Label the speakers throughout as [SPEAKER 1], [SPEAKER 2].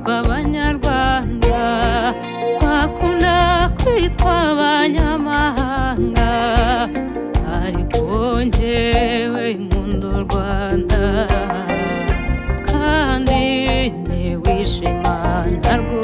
[SPEAKER 1] twitwa abanyarwanda, bakunda kwitwa abanyamahanga, ariko njyewe nkunda u Rwanda kandi ntiwishima narwo.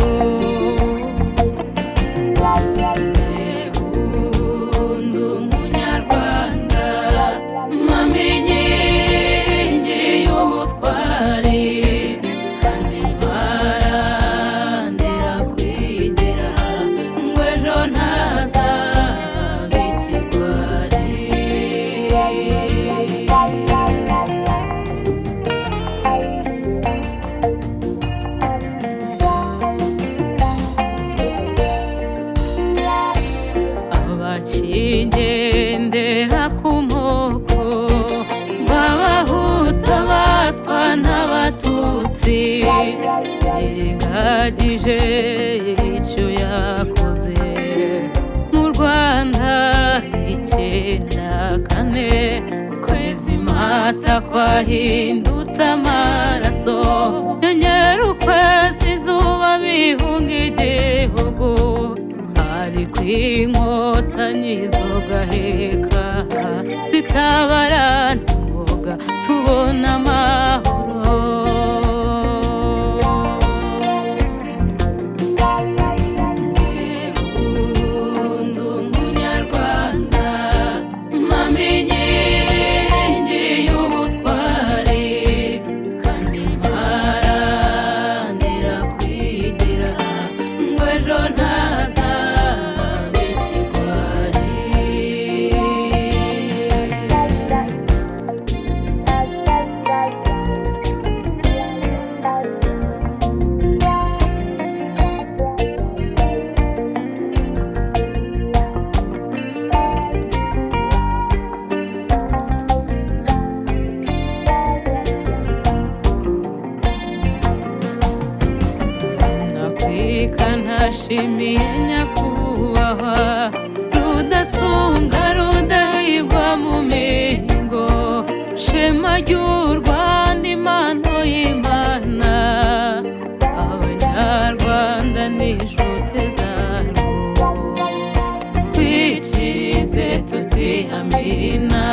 [SPEAKER 1] Bakingendera ku moko, b'abahutu, abatwa n'abatutsi, yirengagije icyo yakoze mu Rwanda 94, kwezi Mata kwahindutse amaraso, nyenyeri ukwezi izuba bihunga igihugu, ariko inkotanyi zo gaheka zitabarana ngoga tubona amahoro. Nkunda umunyarwanda, mama inkingi y'ubutwari, kandi mparanira kwigira ngo ejo ntaza ntashimiye nyakubahwa Rudasumbwa Rudahigwa mu mihigo, shema ry'u Rwanda, impano y'Imana, abanyarwanda n'inshuti zarwo, twikirize tuti amina.